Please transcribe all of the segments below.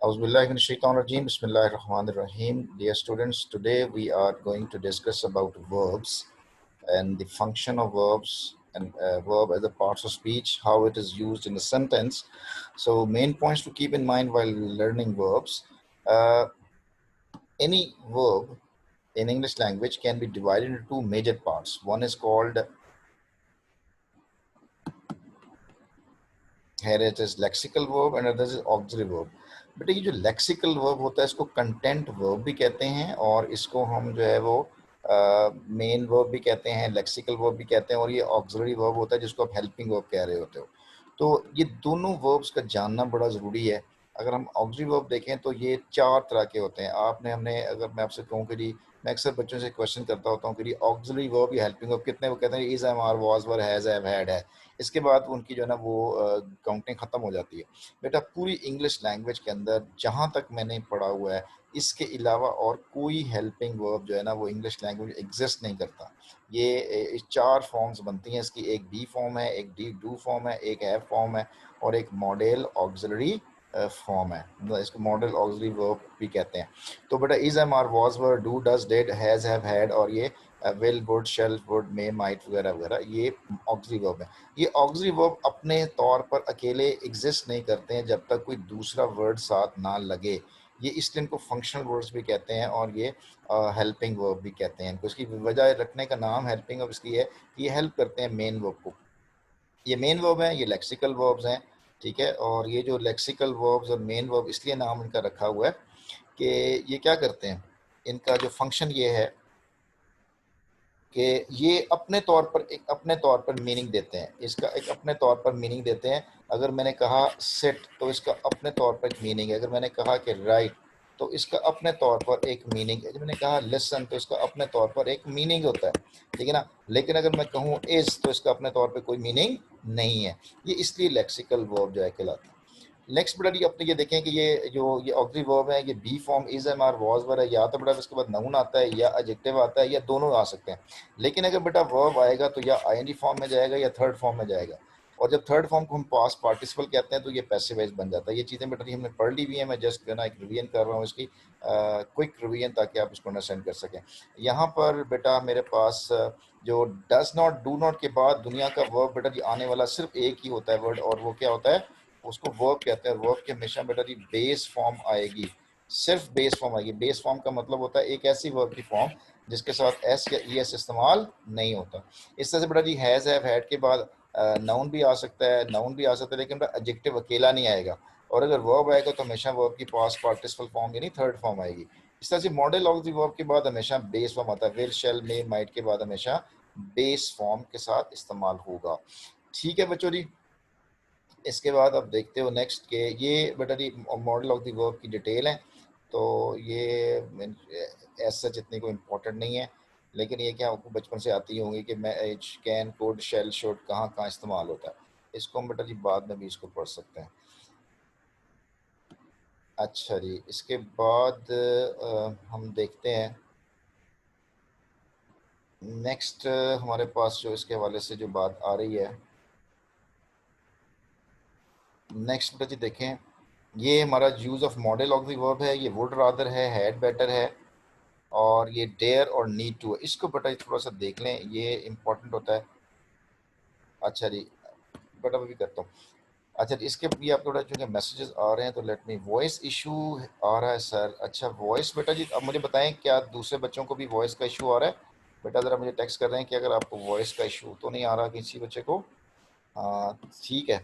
Auzubillahiminash-shaytanir-rajeem. Bismillahir-rahmanir-rahim. Dear students, today we are going to discuss about verbs and the function of verbs and verb as a parts of speech, how it is used in a sentence. So main points to keep in mind while learning verbs. Any verb in English language can be divided into two major parts. One is called, here it is lexical verb and other is auxiliary verb. बेटा ये जो lexical verb होता है इसको content verb भी कहते हैं और इसको हम जो है वो मेन वर्ब भी कहते हैं, लेक्सिकल वर्ब भी कहते हैं, और ये ऑक्सिलरी वर्ब होता है जिसको आप हेल्पिंग वर्ब कह रहे होते हो। तो ये दोनों वर्ब्स का जानना बड़ा ज़रूरी है। अगर हम ऑक्सिलरी वर्ब देखें तो ये चार तरह के होते हैं। हमने अगर मैं आपसे कहूँ कि जी, मैं अक्सर बच्चों से क्वेश्चन करता होता हूँ कि ऑक्सिलरी वर्ब या हेल्पिंग वर्ब कितने, वो कहते हैं is, am, are, was, were, has, have, had है। इसके बाद उनकी जो है ना वो काउंटिंग ख़त्म हो जाती है। बेटा पूरी इंग्लिश लैंग्वेज के अंदर जहाँ तक मैंने पढ़ा हुआ है, इसके अलावा और कोई हेल्पिंग वर्ब जो है ना वो इंग्लिश लैंग्वेज एग्जिस्ट नहीं करता। ये चार फॉर्म्स बनती हैं इसकी। एक बी फॉर्म है, एक डी डू फॉर्म है, एक हैव फॉर्म है और एक मॉडल ऑक्सिलरी फॉर्म है। मतलब इसको मॉडल ऑक्सिलरी वर्ब भी कहते हैं। तो बेटा is, am, are, was, were, do, does, did, has, have, had और ये will, would, shall, would, may, might वगैरह वगैरह, ये ऑक्सिलरी वर्ब है। ये ऑक्सिलरी वर्ब अपने तौर पर अकेले एग्जिस्ट नहीं करते हैं जब तक कोई दूसरा वर्ड साथ ना लगे। ये इसलिए इनको फंक्शनल वर्ड्स भी कहते हैं और ये हेल्पिंग वर्ब भी कहते हैं इनको। इसकी वजह रखने का नाम हेल्पिंग वर्ब इसकी है कि ये हेल्प करते हैं मेन वर्ब को। ये मेन वर्ब हैं, ये लेक्सिकल वर्ब्स हैं, ठीक है। और ये जो लेक्सिकल वर्ब्स और मेन वर्ब इसलिए नाम इनका रखा हुआ है कि ये क्या करते हैं, इनका जो फंक्शन ये है कि ये अपने तौर पर मीनिंग देते हैं। इसका एक अपने तौर पर मीनिंग देते हैं। अगर मैंने कहा सिट तो इसका अपने तौर पर एक मीनिंग है। अगर मैंने कहा कि राइट तो इसका अपने तौर पर एक मीनिंग है। जब मैंने कहा लिसन तो इसका अपने तौर पर एक मीनिंग होता है, ठीक है ना। लेकिन अगर मैं कहूँ इज तो इसका अपने तौर पर कोई मीनिंग नहीं है। ये इसलिए लेक्सिकल वर्ब जो है कहलाता है। नेक्स्ट बेटा जी अपने ये देखें कि ये ऑक्सिलरी वर्ब है, ये be form is, am, are, was, were है। या तो बेटा इसके बाद नाउन आता है या एडजेक्टिव आता है या दोनों आ सकते हैं। लेकिन अगर बेटा वर्ब आएगा तो या आईएनजी फॉर्म में जाएगा या थर्ड फॉर्म में जाएगा। और जब थर्ड फॉर्म को हम पास्ट पार्टिसिपल कहते हैं तो ये पैसिव वॉइस बन जाता है। ये चीज़ें बेटा जी हमने पढ़ ली हुई हैं। मैं जस्ट ना एक रिवीजन कर रहा हूँ इसकी, क्विक रिवीजन, ताकि आप इसको अंडरस्टैंड कर सकें। यहाँ पर बेटा मेरे पास जो डज नॉट, डू नॉट के बाद दुनिया का वर्ब बेटा जी आने वाला सिर्फ एक ही होता है वर्ड, और वो क्या होता है, उसको वर्ब कहते हैं। वर्ब की हमेशा बेटा जी बेस फॉर्म आएगी, सिर्फ बेस फॉर्म आएगी। बेस फॉर्म का मतलब होता है एक ऐसी वर्ब की फॉर्म जिसके साथ एस या ई एस इस्तेमाल नहीं होता। इस तरह से बेटा जी हैज़, हैव, हैड के बाद नाउन भी आ सकता है, लेकिन बेटा एडजेक्टिव अकेला नहीं आएगा। और अगर वर्ब आएगा तो हमेशा वर्ब की पास्ट पार्टिसिपल फॉर्म यानी थर्ड फॉर्म आएगी। इस तरह से मॉडल ऑफ द वर्ब के बाद हमेशा बेस फॉर्म आता है। विल, शैल, मे, माइट के बाद हमेशा बेस फॉर्म के साथ इस्तेमाल होगा। ठीक है बच्चों जी। इसके बाद आप देखते हो नेक्स्ट के ये बेटा जी मॉडल ऑफ द वर्ब की डिटेल है। तो ये ऐसा जितनी कोई इम्पोर्टेंट नहीं है, लेकिन ये क्या आपको बचपन से आती होंगी कि मैं कैन, कोड, शेल, शोड कहाँ कहाँ इस्तेमाल होता है। इसको हम बेटा जी बाद में भी इसको पढ़ सकते हैं। अच्छा जी, इसके बाद हम देखते हैं नेक्स्ट हमारे पास जो इसके हवाले से जो बात आ रही है। नेक्स्ट बेटा जी देखें, ये हमारा use of model of the verb है। ये वुड रादर है, हैड बेटर है और ये डेयर और नीड टू है। इसको बेटा थोड़ा सा देख लें, ये इंपॉर्टेंट होता है। अच्छा जी बेटा मैं भी करता हूँ। अच्छा जी इसके भी आप थोड़ा चूँकि मैसेजेस आ रहे हैं तो लेट मी, वॉइस इशू आ रहा है सर। अच्छा वॉइस बेटा जी अब मुझे बताएं क्या दूसरे बच्चों को भी वॉइस का इशू आ रहा है? बेटा ज़रा मुझे टेक्स्ट कर रहे हैं कि अगर आपको वॉइस का इशू तो नहीं आ रहा किसी बच्चे को। हाँ ठीक है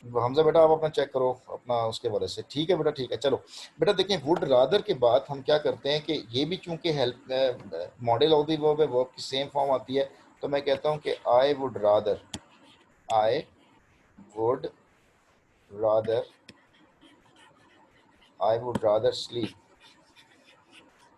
हमजा बेटा, आप अपना चेक करो अपना उसके वजह से। ठीक है बेटा, ठीक है। चलो बेटा देखें वुड रादर के बाद हम क्या करते हैं कि ये भी चूंकि help modal of the verb है, वर्ब की सेम फॉर्म आती है, तो मैं कहता हूँ कि I would rather, I would rather, I would rather sleep.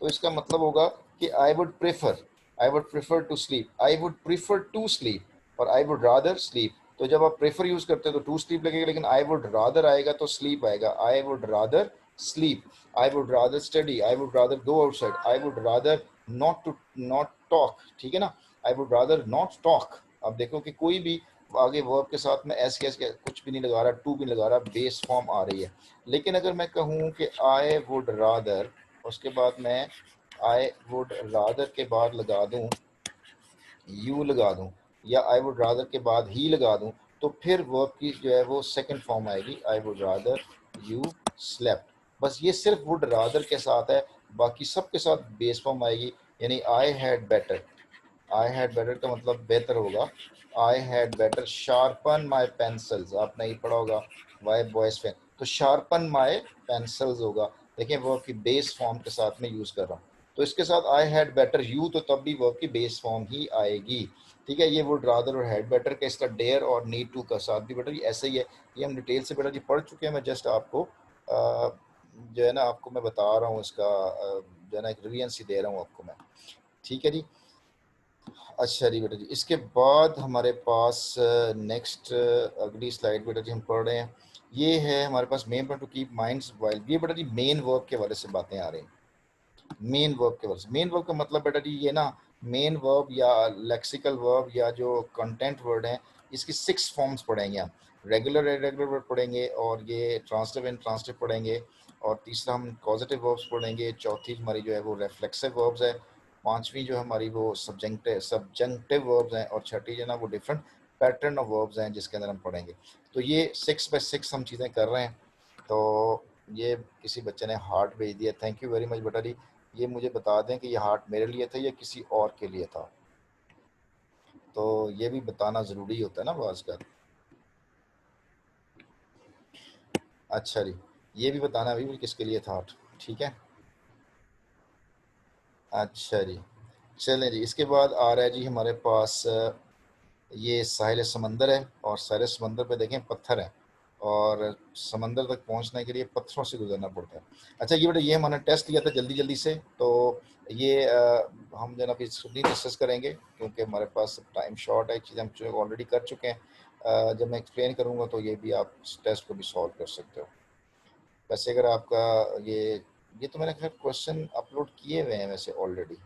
तो इसका मतलब होगा कि I would prefer to sleep, I would prefer to sleep और आई वुड रादर स्लीप। तो जब आप प्रेफर यूज करते हो तो टू स्लीप लगेगा, लेकिन आई वुड रादर आएगा तो स्लीप आएगा। आई would rather sleep, I would rather study, I would rather go outside, I would rather not talk, ठीक है ना। आई वुड रादर नॉट टॉक। अब देखो कि कोई भी आगे वर्ब के साथ में एस के कुछ भी नहीं लगा रहा, टू भी नहीं लगा रहा, बेस फॉर्म आ रही है। लेकिन अगर मैं कहूँ कि आई वुड रादर, उसके बाद मैं आई वुड रादर के बाद लगा दूँ यू लगा दूं, या आई वुड रादर के बाद ही लगा दूं, तो फिर वर्ब की जो है वो सेकंड फॉर्म आएगी, आई वुड रादर यू स्लेप्ट। बस ये सिर्फ वुड रादर के साथ है, बाकी सब के साथ बेस फॉर्म आएगी। यानी I had better, I had better का मतलब बेहतर होगा, I had better sharpen my pencils, आपने ये पढ़ा होगा वाई बॉयज पेन, तो शार्पन माई पेंसिल्स होगा। देखिए वर्ब की बेस फॉर्म के साथ में यूज कर रहा हूँ, तो इसके साथ आई हैड बेटर यू, तो तब भी वर्ब की बेस फॉर्म ही आएगी। ठीक है, ये वुड रादर और हैड बेटर के, इसका डेयर और नीड टू का साथ भी बेटर ये ऐसे ही है। ये हम डिटेल से बेटा जी पढ़ चुके हैं, मैं जस्ट आपको जो है ना आपको मैं बता रहा हूँ इसका जो है ना एक रिवीजन सी दे रहा हूँ आपको मैं। ठीक है जी। अच्छा जी बेटा जी, इसके बाद हमारे पास नेक्स्ट अगली स्लाइड बेटा जी हम पढ़ रहे हैं, ये है हमारे पास main point to keep minds while. ये बेटा जी मेन वर्ब के बारे से बातें आ रही हैं। मेन वर्ब के वर्ड, मेन वर्ब का मतलब बेटा जी ये ना मेन वर्ब या लेक्सिकल वर्ब या जो कंटेंट वर्ड है, इसकी 6 फॉर्म्स पढ़ेंगे हम। रेगुलर इरेगुलर वर्ड पढ़ेंगे, और ये ट्रांसिटिव इनट्रांसिटिव पढ़ेंगे, और तीसरा हम कॉजेटिव वर्ब्स पढ़ेंगे, चौथी हमारी जो है वो रिफ्लेक्सिव वर्ब्स है, पांचवी जो हमारी वो सब्जेंक्टिव वर्ब्स हैं, और छठी जो है ना वो डिफरेंट पैटर्न ऑफ वर्ब्स हैं जिसके अंदर हम पढ़ेंगे। तो ये 6 बाय 6 हम चीज़ें कर रहे हैं। तो ये किसी बच्चे ने हार्ट भेज दिया, थैंक यू वेरी मच बेटा जी। ये मुझे बता दें कि ये हार्ट मेरे लिए था या किसी और के लिए था, तो ये भी बताना ज़रूरी होता है ना बाज़ का। अच्छा जी, ये भी बताना भी किसके लिए था हार्ट। ठीक है, अच्छा जी। चलें जी, इसके बाद आ रहा है जी हमारे पास ये साहिल समंदर है, और साहिल समंदर पे देखें पत्थर है, और समंदर तक पहुंचने के लिए पत्थरों से गुजरना पड़ता है। अच्छा ये बेटा, ये हमारा टेस्ट लिया था जल्दी जल्दी से, तो ये हम जो है ना अभी नहीं डिस्कस करेंगे क्योंकि हमारे पास टाइम शॉर्ट है, चीज़ें हम ऑलरेडी कर चुके हैं। जब मैं एक्सप्लेन करूँगा तो ये भी आप इस टेस्ट को भी सॉल्व कर सकते हो। वैसे अगर आपका ये तो मैंने खैर क्वेश्चन अपलोड किए हुए हैं वैसे ऑलरेडी।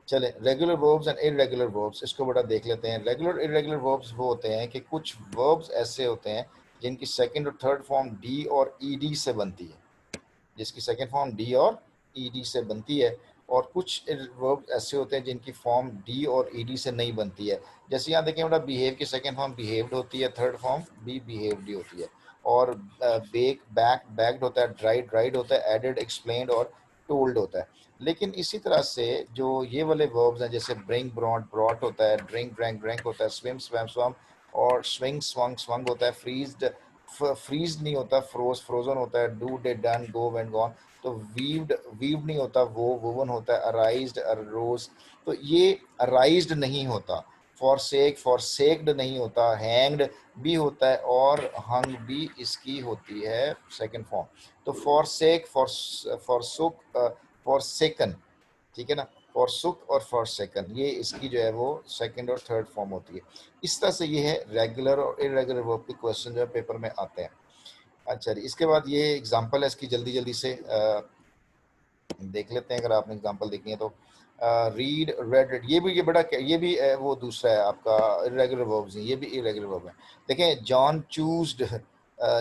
चले, regular verbs and irregular verbs, इसको बड़ा देख लेते हैं। रेगुलर इरेगुलर वर्ब्स वो होते हैं कि कुछ वर्ब्स ऐसे होते हैं जिनकी सेकंड और थर्ड फॉर्म डी और ईडी से बनती है, जिसकी सेकंड फॉर्म डी और ईडी से बनती है, और कुछ वर्ब्स ऐसे होते हैं जिनकी फॉर्म डी और ईडी से नहीं बनती है। जैसे यहाँ देखें बेटा, बिहेव की सेकंड फॉर्म बिहेव्ड होती है, थर्ड फॉर्म बी बिहेव्ड होती है, और बेक बैक बैक्ड होता है, ड्राइड ड्राइड होता है, एडेड एक्सप्लेन्ड और टोल्ड होता है। लेकिन इसी तरह से जो ये वाले वर्ब्स हैं, जैसे ब्रिंग ब्रॉट ब्रॉट होता है, ड्रिंक ड्रैंक ड्रैंक होता है, स्विम स्वैम स्वम, और स्विंग स्वंग स्वंग होता है, फ्रीज्ड फ्रीज नहीं होता, फ्रोज फ्रोजन होता है, do did done go went gone, तो वीव्ड वीव्ड नहीं होता, वो वोवन होता है, अराइज्ड अरोज, तो ये अराइज्ड नहीं होता, फॉरसेक्ड नहीं होता, हैंग्ड भी होता है, और हंग भी इसकी होती है सेकंड फॉर्म। तो फॉरसेक फॉरसुक फॉरसेकन, ठीक है ना, फॉरसुक और फॉरसेकन, ये इसकी जो है वो सेकंड और थर्ड फॉर्म होती है। इस तरह से ये है रेगुलर और इरेगुलर वर्ब के क्वेश्चन जो है पेपर में आते हैं। अच्छा जी, इसके बाद ये एग्जांपल है इसकी, जल्दी जल्दी से देख लेते हैं अगर आपने एग्जांपल देखनी है तो। रीड रेड रेड, ये भी वो दूसरा है आपका इरेगुलर वर्ब्स हैं, ये भी इरेगुलर वर्ब है। देखें जॉन चूज्ड,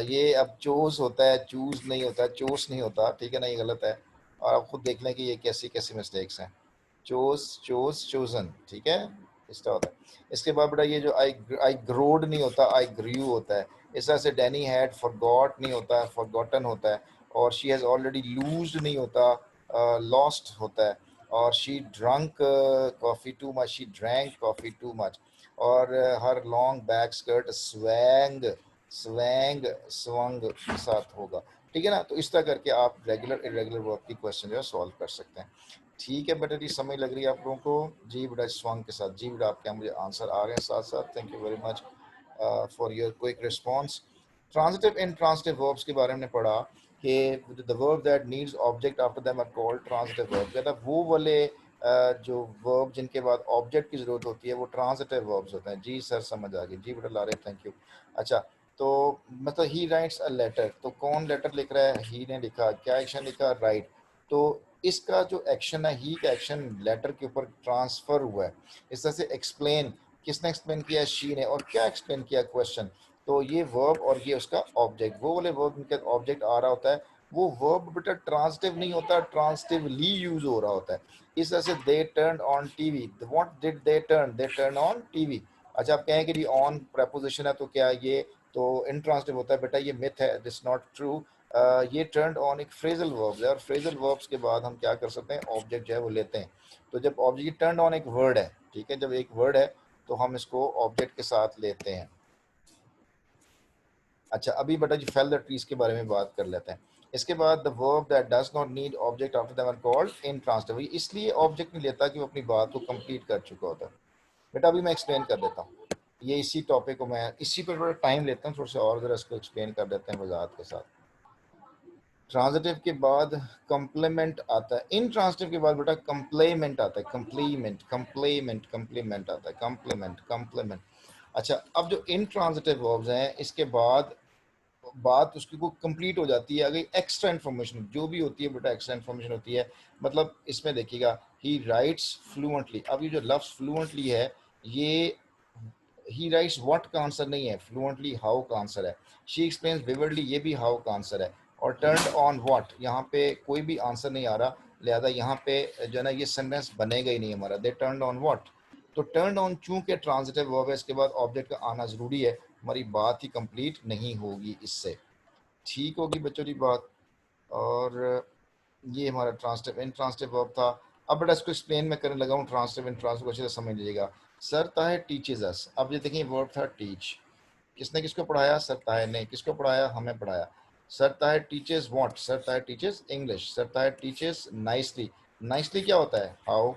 ये अब चोज होता है, चूज नहीं होता, चोस नहीं होता, ठीक है ना, ये गलत है। और आप खुद देख लें कि ये कैसी कैसी मिस्टेक्स हैं। चोज चोज चोजन, ठीक है, इस तरह होता है। इसके बाद बेटा ये जो आई ग्रोड नहीं होता, आई ग्रीव होता है। इस तरह से डैनी हैड फॉरगॉट नहीं होता, फॉरगॉटन होता है। और शी हैज़ ऑलरेडी लूज्ड नहीं होता, लॉस्ट होता है। और she drunk coffee too much, she drank coffee too much. और her long back skirt swang swang swung के साथ होगा। ठीक है ना, तो इस तरह करके आप रेगुलर इरेगुलर वर्ब की क्वेश्चन जो है सॉल्व कर सकते हैं। ठीक है बेटा जी, समय लग रही है आप लोगों को जी बेटा स्वांग के साथ। जी बेटा, आपके यहाँ मुझे आंसर आ रहे हैं साथ साथ, thank you very much for your quick response. Transitive and transitive verbs के बारे में पढ़ा कि the verb that needs object after them are called transitive verb. कहता वो वाले जो वर्ब जिनके बाद ऑब्जेक्ट की जरूरत होती है वो ट्रांजिटिव वर्ब्स होते हैं। जी सर समझ आ गई, जी बेटा ला रहे, थैंक यू। अच्छा, तो मतलब ही राइट्स अ लेटर, तो कौन लेटर लिख रहा है, ही ने लिखा, क्या एक्शन लिखा, राइट। तो इसका जो एक्शन है, ही का एक्शन लेटर के ऊपर ट्रांसफर हुआ है। इस तरह से एक्सप्लेन, किसने एक्सप्लेन किया? शी ने। और क्या एक्सप्लेन किया? क्वेश्चन। तो ये वर्ब और ये उसका ऑब्जेक्ट, वो वाले वर्ब इनका ऑब्जेक्ट आ रहा होता है, वो वर्ब बेटा ट्रांसटिव नहीं होता, ट्रांसटिवली यूज हो रहा होता है। इस तरह से they turn on TV, what did they turn? They turn on TV. अच्छा, आप कहें कि जी ऑन प्रेपोजिशन है तो क्या ये तो इंट्रांसिटिव होता है? बेटा ये मिथ है, दिस नॉट ट्रू। ये टर्न ऑन एक फ्रेजल वर्ब है, और फ्रेजल वर्ब्स के बाद हम क्या कर सकते हैं? ऑब्जेक्ट जो है वो लेते हैं। तो जब ऑब्जेक्ट टर्न ऑन एक वर्ड है, ठीक है, जब एक वर्ड है तो हम इसको ऑब्जेक्ट के साथ लेते हैं। अच्छा, अभी बेटा जी फेल द ट्रीज के बारे में बात कर लेते हैं। इसके बाद the verb that does not need object after them are called intransitive. इसलिए ऑब्जेक्ट नहीं लेता कि वो अपनी बात को कंप्लीट कर चुका होता है। बेटा अभी मैं एक्सप्लेन कर देता हूँ, ये इसी टॉपिक को मैं इसी पर थोड़ा टाइम लेता हूँ, थोड़ा सा और जरा इसको एक्सप्लेन कर देते हैं वजाहत के साथ। ट्रांजिटिव के बाद कंप्लीमेंट आता है, इन ट्रांजिटिव के बाद बेटा कंप्लीमेंट आता है, कंप्लीमेंट कंप्लीमेंट कंप्लीमेंट आता है, कंप्लीमेंट कंप्लीमेंट। अच्छा, अब जो इन ट्रांजिटिव वर्ब्स हैं इसके बाद बात उसकी को कंप्लीट हो जाती है, अगर एक्स्ट्रा इन्फॉर्मेशन जो भी होती है बेटा एक्स्ट्रा इन्फॉर्मेशन होती है। मतलब इसमें देखिएगा, ही राइट्स फ्लुएंटली। अब ये जो लफ्ज फ्लुएंटली है, ये ही राइट्स व्हाट का आंसर नहीं है, फ्लुएंटली हाउ का आंसर है। शी एक्सप्लेन्स विवर्डली, ये भी हाउ का आंसर है। और टर्न ऑन व्हाट, यहाँ पे कोई भी आंसर नहीं आ रहा, लिहाजा यहाँ पे जो है ना ये सेंटेंस बनेगा ही नहीं हमारा। They turn on what. तो टर्न ऑन चूंकि ट्रांजिटिव वर्ब है, इसके बाद ऑब्जेक्ट का आना जरूरी है, हमारी बात ही कंप्लीट नहीं होगी इससे। ठीक होगी बच्चों की बात। और ये हमारा ट्रांसटिव इन ट्रांसटिव वर्ब था। अब बेटा इसको एक्सप्लेन मैं करने लगा हूँ, ट्रांसटिव इन ट्रांसटिव को अच्छे से समझ लीजिएगा। Sir Tahe teaches us. अब ये देखिए वर्ब था टीच, किसने किसको पढ़ाया? सर ताहे ने। किसको पढ़ाया? हमें पढ़ाया। Sir Tahe teaches what? Sir Tahe teaches English. Sir Tahe teaches nicely. Nicely क्या होता है? हाउ।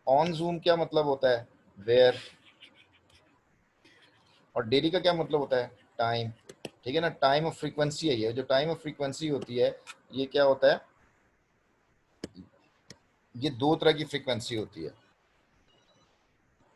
ऑन जूम क्या मतलब होता है? वेयर। और डेली का क्या मतलब होता है? टाइम। ठीक है ना, टाइम ऑफ फ्रीक्वेंसी है ये, जो टाइम ऑफ फ्रीक्वेंसी होती है ये क्या होता है? ये दो तरह की फ्रीक्वेंसी होती है।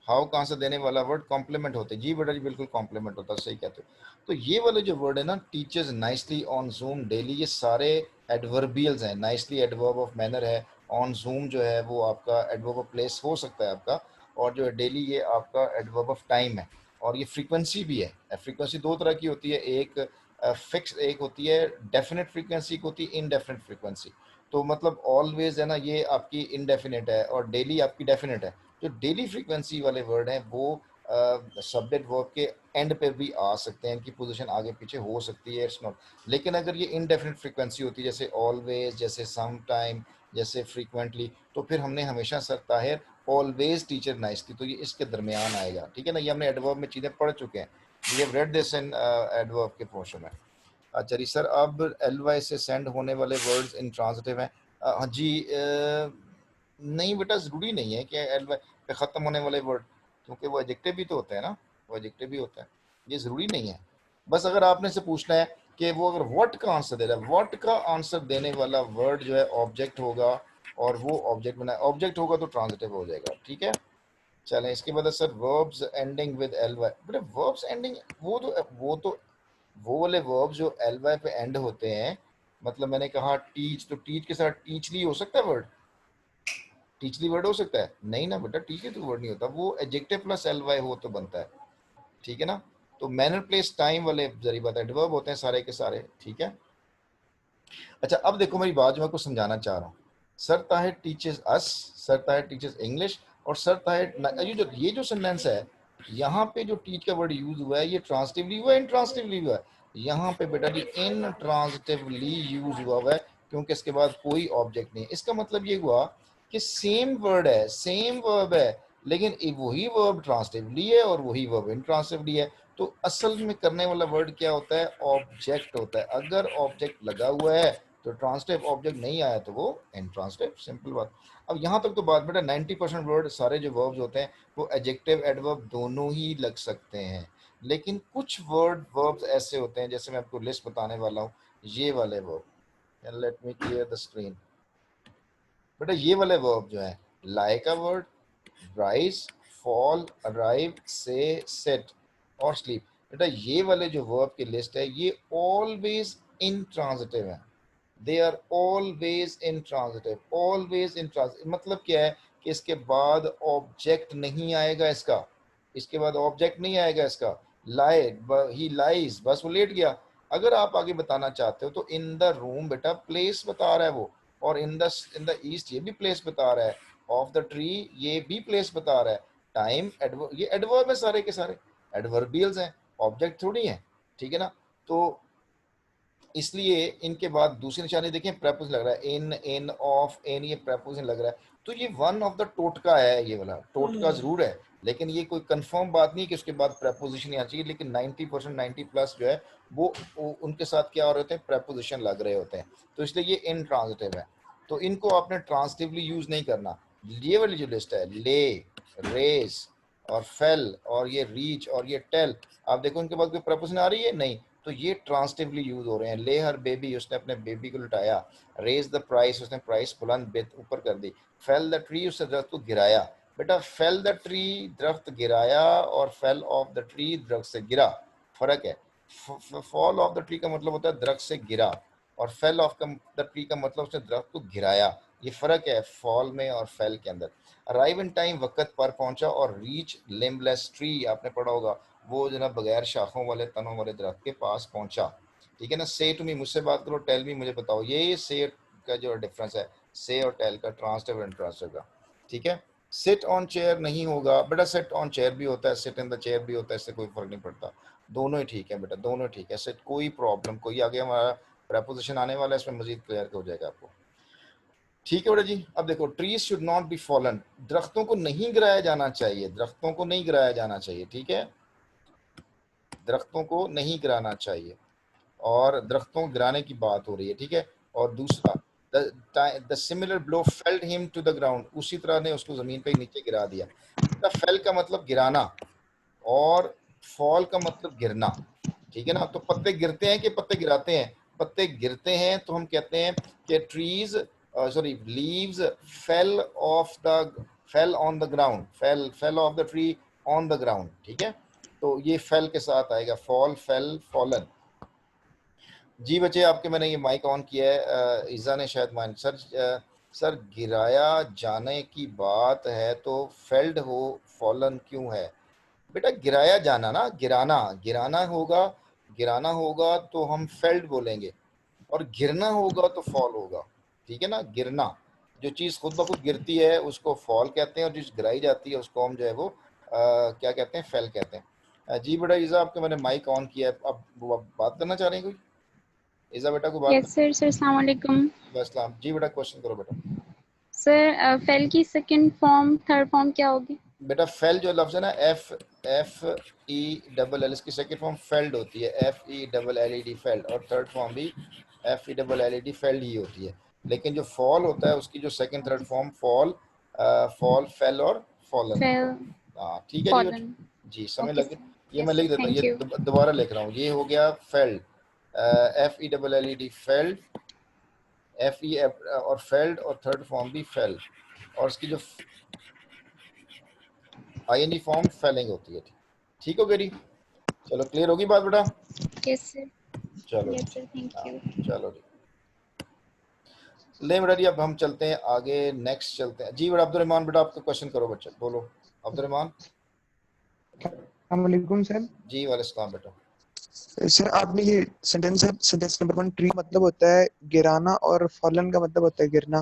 हाउ कहाँ से देने वाला वर्ड कॉम्प्लीमेंट होते हैं। जी बेटा जी बिल्कुल कॉम्प्लीमेंट होता है, सही कहते हो। तो ये वाले जो वर्ड है ना, teachers nicely on zoom daily, ये सारे एडवर्बियल्स हैं। नाइसली एडवर्ब ऑफ मैनर है, ऑन जूम जो है वो आपका एडवर्ब ऑफ प्लेस हो सकता है आपका, और जो है डेली ये आपका एडवर्ब ऑफ टाइम है। और ये फ्रीक्वेंसी भी है। फ्रीक्वेंसी दो तरह की होती है, एक फिक्स, एक होती है डेफिनेट फ्रीक्वेंसी, एक होती है इनडेफिनेट फ्रीक्वेंसी। तो मतलब ऑलवेज है ना ये आपकी इनडेफिनेट है, और डेली आपकी डेफिनेट है। जो डेली फ्रीक्वेंसी वाले वर्ड हैं वो सब्जेक्ट वर्ब के एंड पे भी आ सकते हैं, इनकी पोजीशन आगे पीछे हो सकती है, इट्स नॉट। लेकिन अगर ये इनडेफिनेट फ्रीक्वेंसी होती है, जैसे ऑलवेज, जैसे सम टाइम, जैसे फ्रीक्वेंटली, तो फिर हमने हमेशा sir Tahir always teacher nicely, तो ये इसके दरमियान आएगा। ठीक है ना, ये हमने एडवर्ब में चीज़ें पढ़ चुके हैं, we have read this in adverb के पोर्शन में। अच्छा जी सर, अब एल वाई से सेंड होने वाले वर्ड्स इंट्रांसिटिव हैं? हाँ जी, नहीं बेटा ज़रूरी नहीं है कि एल वाई पे ख़त्म होने वाले वर्ड, क्योंकि वो एडजेक्टिव भी तो होते हैं ना, वो एडजेक्टिव भी होता है, ये ज़रूरी नहीं है। बस अगर आपने से पूछना है कि वो अगर व्हाट का आंसर दे रहा है, व्हाट का आंसर देने वाला वर्ड जो है ऑब्जेक्ट होगा, और वो ऑब्जेक्ट बना, ऑब्जेक्ट होगा तो ट्रांजिटिव हो जाएगा। ठीक है, चलें। इसके बाद sir verbs ending with L Y. बेटा वर्ब्स एंडिंग, वो तो वो वाले वर्ब जो एल वाई पे एंड होते हैं, मतलब मैंने कहा टीच, तो टीच के साथ टीचली हो सकता है वर्ड? टीचली वर्ड हो सकता है? नहीं ना बेटा, टीचली तो वर्ड नहीं होता, वो एडजेक्टिव प्लस एल वाई हो तो बनता है। ठीक है ना, तो मैनर प्लेस टाइम वाले जरिए बात एडवर्ब होते हैं सारे के सारे। ठीक है। अच्छा, अब देखो मेरी बात जो मैं कुछ समझाना चाह रहा हूँ। सर ताहिर टीचर्स अस, सर ताहिर टीचर्स इंग्लिश, और सर ताहिर, ये जो सेंटेंस है, यहाँ पे जो टीच का वर्ड यूज हुआ है, ये ट्रांसिटिवली हुआ है इंट्रांसिटिवली हुआ है? यहाँ पे बेटा जी इन ट्रांसिटिवली यूज हुआ है, क्योंकि इसके बाद कोई ऑब्जेक्ट नहीं है। इसका मतलब ये हुआ कि सेम वर्ड है, सेम वर्ब है, लेकिन वही वर्ब ट्रांसिटिवली है और वही वर्ब इंट्रांसिटिवली है। तो असल में करने वाला वर्ड क्या होता है? ऑब्जेक्ट होता है। अगर ऑब्जेक्ट लगा हुआ है तो ट्रांसटिव, ऑब्जेक्ट नहीं आया तो वो इंट्रांसटिव, सिंपल बात। अब यहाँ तक तो बात बेटा 90% वर्ड सारे जो वर्ब्स होते हैं वो एडजेक्टिव एडवर्ब दोनों ही लग सकते हैं। लेकिन कुछ वर्ब्स ऐसे होते हैं, जैसे मैं आपको लिस्ट बताने वाला हूँ, ये वाले verb, let me clear the screen. बेटा ये वाले वर्ब जो है, like a word, rise, fall, arrive, से, सेट और स्लीप, बेटा ये वाले जो वर्ब की लिस्ट है ये ऑलवेज इंट्रांजिटिव है। They are always intransitive, always intransitive मतलब क्या है कि इसके बाद ऑब्जेक्ट नहीं आएगा इसका, इसके बाद ऑब्जेक्ट नहीं आएगा इसका। lie, ही लाइज, बस वो लेट गया। अगर आप आगे बताना चाहते हो तो इन द रूम बेटा प्लेस बता रहा है वो, और इन द ईस्ट ये भी प्लेस बता रहा है, ऑफ द ट्री ये भी प्लेस बता रहा है। टाइम ये एडवर्ब है, सारे के सारे एडवर्बियल्स हैं, ऑब्जेक्ट थोड़ी है, ठीक है ना। तो इसलिए इनके बाद दूसरी निशानी देखें, प्रेपोजिशन लग रहा है, इन ऑफ इन, ये प्रेपोजिशन लग रहा है। तो ये वन ऑफ द टोटका है, ये वाला टोटका जरूर है, लेकिन ये कोई कंफर्म बात नहीं कि उसके बाद प्रेपोजिशन ही आना चाहिए। लेकिन 90% 90+ जो है वो उनके साथ क्या हो रहे होते हैं, प्रेपोजिशन लग रहे होते हैं, तो इसलिए ये इन ट्रांजिटिव है। तो इनको आपने ट्रांजिटिवली यूज नहीं करना। ये वाली जो लिस्ट है, ले, रेस और फेल और ये रीच और ये टेल, आप देखो इनके बाद कोई प्रेपोजिशन आ रही है नहीं, तो ये ट्रांसिटिवली यूज हो रहे हैं। ले हर बेबी, उसने अपने बेबी को लुटाया। रेज द प्राइस, उसने प्राइस बुलंद बेत ऊपर कर दी। फेल द ट्री, उसने दरख्त को गिराया। बेटा फेल द ट्री दरख्त गिराया, और फेल ऑफ द ट्री दरख्त से गिरा, फर्क है। फॉल ऑफ द ट्री का मतलब होता है दरख्त से गिरा, और फेल ऑफ द ट्री का मतलब उसने दरख्त को गिराया। ये फर्क है फॉल में और फेल के अंदर। अराइव इन टाइम, वक्त पर पहुंचा। और रीच लिम्बलेस ट्री, आपने पढ़ा होगा, वो जो ना बगैर शाखों वाले तनों वाले दरख्त के पास पहुंचा, ठीक है ना। से टू मी, मुझसे बात करो, टेल मी, मुझे बताओ। ये से का जो डिफरेंस है, से और टेल का, ट्रांसटिव और इंट्रांसटिव का, ठीक है। सिट ऑन चेयर नहीं होगा बेटा, सिट ऑन चेयर भी होता है, सिट इन द चेयर भी होता है, इससे कोई फर्क नहीं पड़ता, दोनों ही ठीक है बेटा, दोनों ठीक है। सिट कोई प्रॉब्लम, कोई आगे हमारा प्रेपोजिशन आने वाला है, इसमें मजीद क्लियर हो जाएगा आपको, ठीक है बेटा जी। अब देखो, trees should not be fallen, दरख्तों को नहीं गिराया जाना चाहिए, दरख्तों को नहीं गिराया जाना चाहिए, ठीक है, दरख्तों को नहीं गिराना चाहिए, और दरख्तों को गिराने की बात हो रही है, ठीक है। और दूसरा, the similar blow felled him to the ground, उसी तरह ने उसको जमीन पे नीचे गिरा दिया। फेल का मतलब गिराना, और फॉल का मतलब गिरना, ठीक है ना। तो पत्ते गिरते हैं कि पत्ते गिराते हैं, पत्ते गिरते हैं, तो हम कहते हैं कि trees, sorry, leaves fell off the, fell on the ground, fell off the tree on the ground, ठीक है। तो ये फेल के साथ आएगा, फॉल, फेल, फॉलन। जी बच्चे, आपके मैंने ये माइक ऑन किया है, ईजा ने शायद माइक, सर गिराया जाने की बात है तो फेल्ड हो, फॉलन क्यों है? बेटा गिराया जाना ना, गिराना, गिराना होगा, गिराना होगा तो हम फेल्ड बोलेंगे, और गिरना होगा तो फॉल होगा, ठीक है ना। गिरना, जो चीज़ खुद ब खुद गिरती है उसको फॉल कहते हैं, और जो गिराई जाती है उसको हम जो है वो क्या कहते हैं, फेल कहते हैं। जी बेटा ईजा, आपके मैंने माइक ऑन किया है, अब बात करना चाह रहे हैं कोई? ईजा बेटा को बात यस सर। सर अस्सलाम वालेकुम। कर, जी बेटा क्वेश्चन करो बेटा। सर फेल की सेकंड फॉर्म, थर्ड फॉर्म क्या होगी? बेटा फेल जो लफ्ज है ना, F F E double L, इसकी सेकंड फॉर्म फेल्ड होती है, F E double L E D, felled, और थर्ड फॉर्म भी F E double L E D, felled ही होती है। लेकिन जो फॉल होता है उसकी जो second third form, fall, fall, fell और फॉलन। फेल, हाँ ठीक है जी बेटा, फॉलन। जी समय ओके लगे, सर। ये मैं यस सर, लिख देता हूँ, थैंक ये यू। दोबारा लिख रहा हूँ, ये हो गया failed, F E double L E D, failed, F E और फेल्ड, और थर्ड फॉर्म भी फेल, और इसकी जो आईएनजी फॉर्म फेलिंग होती है, ठीक हो गई? चलो क्लियर होगी बात बेटा? Yes sir. चलो यस जी, सर, थैंक हाँ, यू। चलो जी, ले बेटा जी, अब हम चलते हैं आगे, नेक्स्ट चलते हैं जी। बेटा अब्दुल रहमान, बेटा आपका क्वेश्चन करो बच्चे, बोलो अब्दुल रहमान। वालेकुम सर। जी वालेकुम बेटा। सर आपने ये सेंटेंस है, सेंटेंस नंबर 1, ट्री मतलब होता है गिराना और फॉलन का मतलब होता है गिरना,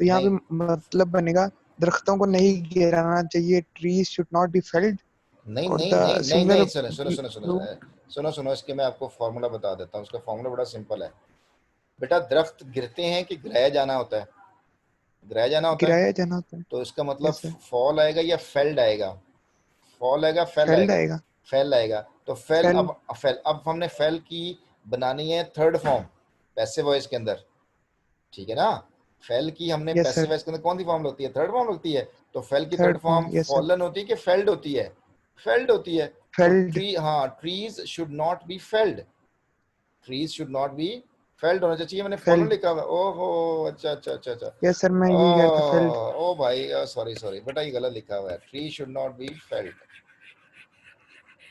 तो यहाँ नहीं पे मतलब बनेगा दरख्तों को नहीं गिराना चाहिए, trees should not be failed, नहीं और नहीं द नहीं नहीं सिमिलर नहीं, सुनो सुनो सुनो सुनो सुनो सुनो, इसके मैं आपको फॉर्मूला बता देता हूँ, उसका फॉर्मूला बड़ा सिंपल है बेटा। दरख्त गिरते हैं कि गिराया जाना होता है? गिराया जाना होता है, गिराया जाना होता है। तो इसका मतलब यस सर। फॉल आएगा या फेल्ड आएगा? फॉल आएगा, फेल फेल्ड आएगा? आएगा। फेल आएगा। तो फेल, फेल। अब फेल, अब हमने फेल की बनानी है थर्ड फॉर्म पैसिव वॉइस के अंदर, ठीक है ना। फेल की हमने यस पैसिव सर। वॉइस के अंदर कौन सी फॉर्म लगती है? थर्ड फॉर्म लगती है। तो फेल की third third form. Form yes sir. Fallen होती है कि फेल्ड होती है? फेल्ड होती है। तो फेल्ड। ट्री, हाँ, trees should not be failed, trees should not be failed होना चाहिए, मैंने फॉलन फेल्ड। लिखा हुआ है। ओहो, अच्छा अच्छा अच्छा अच्छा, यस सर, मैं यही कह रहा था, फेल्ड। ओ भाई, सॉरी सॉरी बेटा, ये गलत लिखा हुआ है, tree should not be felled.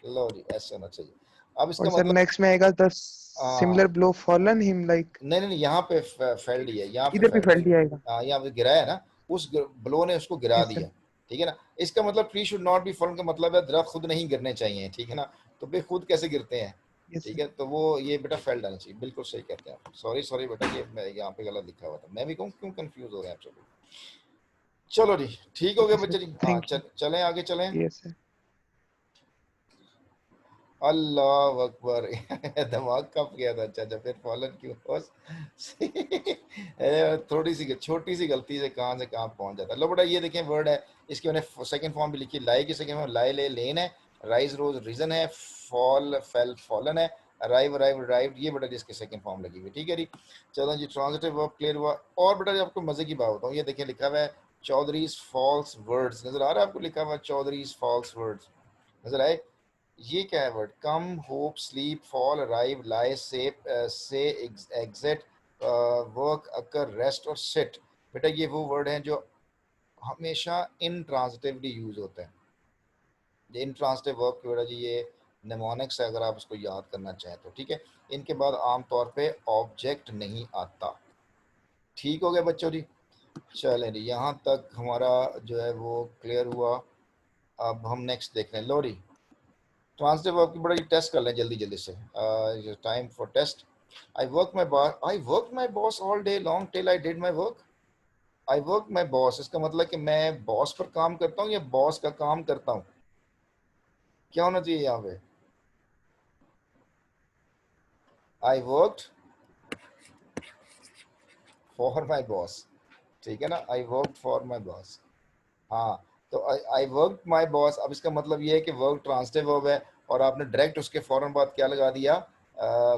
लो जी, ऐसे होना चाहिए। अब और इसका सर मतलब, नेक्स्ट में आएगा द हाँ, similar blow fallen him, like नहीं नहीं नहीं, यहाँ पे फेल्ड ही है, यहाँ पे इधर भी फेल्ड है। फेल्ड ही आएगा। हाँ, यहाँ पे गिरा है ना, उस ब्लो ने उसको गिरा यस सर। दिया, ठीक है ना। इसका मतलब tree should not be fallen का मतलब है दरख्त खुद नहीं गिरने चाहिए, ठीक है ना। तो भाई खुद कैसे गिरते हैं, यस ठीक सर। है। तो वो ये बेटा फेल्ड आना चाहिए, बिल्कुल सही कहते हैं आप। सॉरी सॉरी बेटा, ये मैं यहाँ पे गलत लिखा हुआ था, मैं भी कहूँ क्यों कंफ्यूज हो गए आप सभी। चलो जी ठीक हो गया ओके सर, बच्चे जी, हाँ थैंक यू। चलें आगे चलें। Yes sir. अल्लाह अकबर दिमाग कब गया था। अच्छा अच्छा, फिर फॉलन क्यों बस थोड़ी सी छोटी सी गलती से कहाँ पहुंच जाता है। लो बेटा ये देखें वर्ड है, इसकी मैंने सेकंड फॉर्म भी लिखी, लाई की सेकंड फॉर्म लाई ले लेन है, राइज रोज रीजन है, फॉल फेल फॉलन है, अराइव अराइव अराइव्ड ये बेटा जिसकी सेकंड फॉर्म लगी हुई, ठीक है जी। चलो जी ट्रांजिटिव वर्ब क्लियर हुआ। और बेटा जी आपको मजे की बात बताऊं, ये देखिए लिखा हुआ है चौधरीज फॉल्स वर्ड्स, नजर आ रहा है आपको, लिखा हुआ है चौधरीज फॉल्स वर्ड्स, नजर आए। ये क्या है वर्ड, कम होप स्लीप फॉल अराइव लाई से एग्जिट वर्क अकर रेस्ट और सिट। बेटा ये वो वर्ड हैं जो हमेशा इंट्रांजिटिवली यूज होते हैं। ये इंट्रांजिटिव वर्ब की बेटा जी ये नेमोनिक्स है, अगर आप उसको याद करना चाहें तो, ठीक है। इनके बाद आमतौर पे ऑब्जेक्ट नहीं आता। ठीक हो गया बच्चों जी। चलें जी यहाँ तक हमारा जो है वो क्लियर हुआ। अब हम नेक्स्ट देख रहे हैं, लो जी ट्रांसलेट वर्ब की बड़ा टेस्ट कर लें जल्दी जल्दी से, time for test. I work my boss all day long till I did my work. I work my boss, इसका मतलब कि मैं बॉस पर काम करता हूँ या बॉस का काम करता हूँ, क्या होना चाहिए यहाँ पे। I worked for my boss, ठीक है ना, I work for my boss. हाँ तो आई वर्क माई बॉस, अब इसका मतलब ये है कि वर्क ट्रांसटिव वर्ब है और आपने डायरेक्ट उसके फौरन बाद क्या लगा दिया,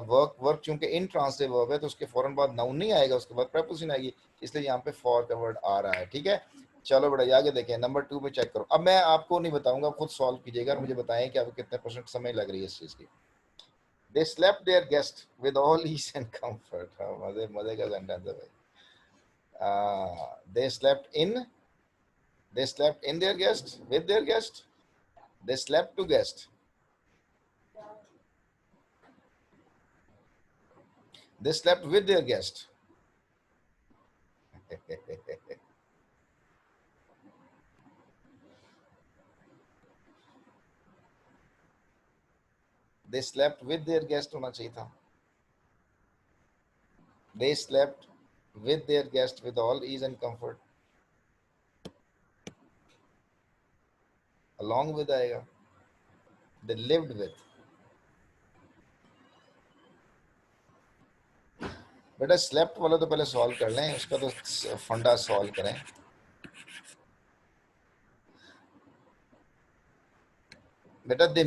वर्क। वर्क चूंकि इन ट्रांसटिव वर्ब है तो उसके फौरन बाद नाउन नहीं आएगा, उसके बाद प्रेपोजिशन आएगी, इसलिए यहाँ पे फॉर का वर्ड आ रहा है, ठीक है। चलो बेटा आगे देखें, नंबर 2 पे चेक करो। अब मैं आपको नहीं बताऊंगा, खुद सॉल्व कीजिएगा और मुझे बताएं कि आपको कितने परसेंट समय लग रही है इस चीज की। They slept their guest with all ease and comfort, मजे मजे का सेंटेंस है भाई। They slept in, they slept in their guest, with their guest, they slept to guest, they slept with their guest. they slept with their guest होना चाहिए था। They slept with their guest with all ease and comfort, along with आएगा, they lived with। बेटा slept वाला तो पहले solve कर लें, उसका तो फंडा सॉल्व करें। बेटा they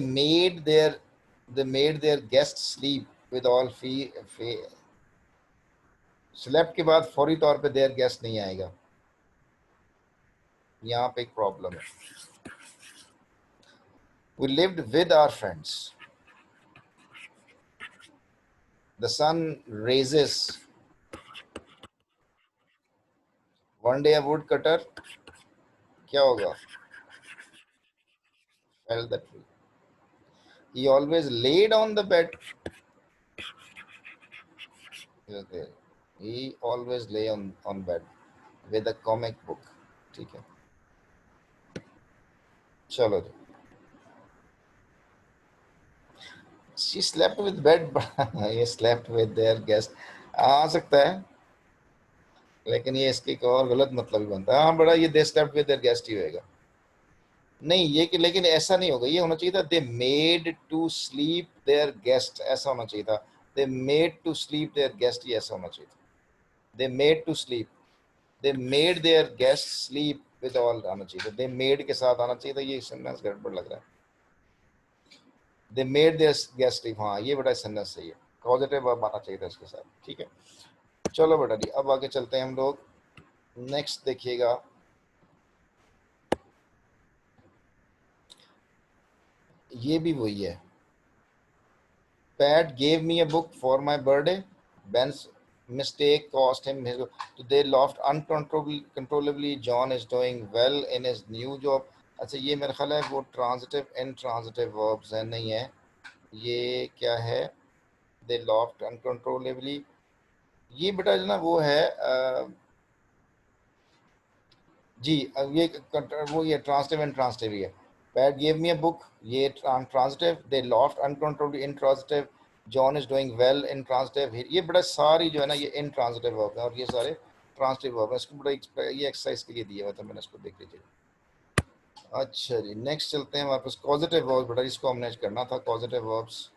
made their guests sleep with all fee। Slept के बाद फौरी तौर पे देयर गेस्ट नहीं आएगा, यहाँ पे एक प्रॉब्लम है। We lived with our friends, the sun raises, one day a woodcutter क्या होगा, fell the tree, he always laid on the bed, okay, he always lay on bed with a comic book, ठीक है। चलो जी she slept with bed ये slept with their guest आ सकता है, लेकिन ये इसके एक और गलत मतलब भी बनता है। हाँ बड़ा ये they slept with their guest ही होगा, नहीं ये कि, लेकिन ऐसा नहीं होगा, ये होना चाहिए था they made to sleep their guest, ऐसा होना चाहिए था। They made to sleep their guest, ये ऐसा होना चाहिए था। They made to sleep, they made their guest sleep with all आना चाहिए था, दे मेड के साथ आना चाहिए था, ये सेंटेंस गड़बड़ लग रहा है। दे मेड देयर गेस्ट स्लीप, हाँ ये बड़ा सेंटेंस सही है, पॉजिटिव वर्ब आना चाहिए था इसके साथ, ठीक है। चलो बेटा जी अब आगे चलते हैं हम लोग, नेक्स्ट देखिएगा। ये भी वही है, Pat gave me a book for my birthday. Ben's mistake cost him his. They laughed uncontrollably. John is doing well in his new job. अच्छा ये मेरा ख्याल है वो ट्रांजिटिव इनट्रांजिटिव वर्ब्स हैं, नहीं है ये क्या है, दे laughed uncontrollably, ये बेटा जो ना वो है जी ये वो ये ट्रांसिटिव एंड ट्रांसिटिव ही है। Pat gave me a book, ये transitive, they laughed uncontrollably intransitive, John is doing well intransitive, ये बड़ा सारी जो है ना ये इन ट्रांसिटिव वर्ब है और ये सारे ट्रांसिटिव वर्ब है। इसको बड़ा ये एक्सरसाइज के लिए दिया हुआ था मैंने, इसको देख लीजिए। अच्छा जी नेक्स्ट चलते हैं हमारे पास कॉजेटिव वर्ब्स, बेटा इसको हमने करना था कॉजेटिव वर्ब्स,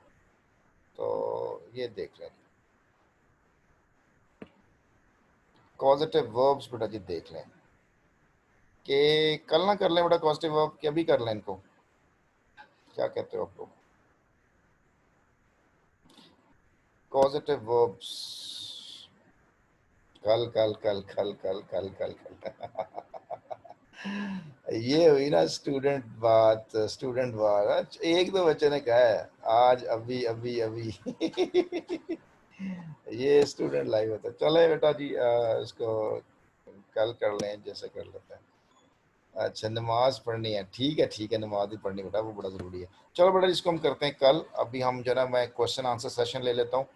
तो ये देख लें कॉजेटिव वर्ब्स बेटा जी, देख लें कि कल ना कर लें बेटा पॉजिटिव वर्ब, कि अभी कर लें इनको, क्या कहते हो आप लोग? पॉजिटिव वर्ब्स कल कल कल कल कल कल कल कल ये हुई ना स्टूडेंट बात, स्टूडेंट बात। एक दो बच्चे ने कहा है आज अभी अभी अभी ये स्टूडेंट लाइव होता है। चले बेटा जी इसको कल कर लें, जैसे कर लेते हैं। अच्छा नमाज पढ़नी है, ठीक है नमाज भी पढ़नी बेटा, वो बड़ा ज़रूरी है। चलो बेटा इसको हम करते हैं कल। अभी हम जो है ना मैं क्वेश्चन आंसर सेशन ले लेता हूँ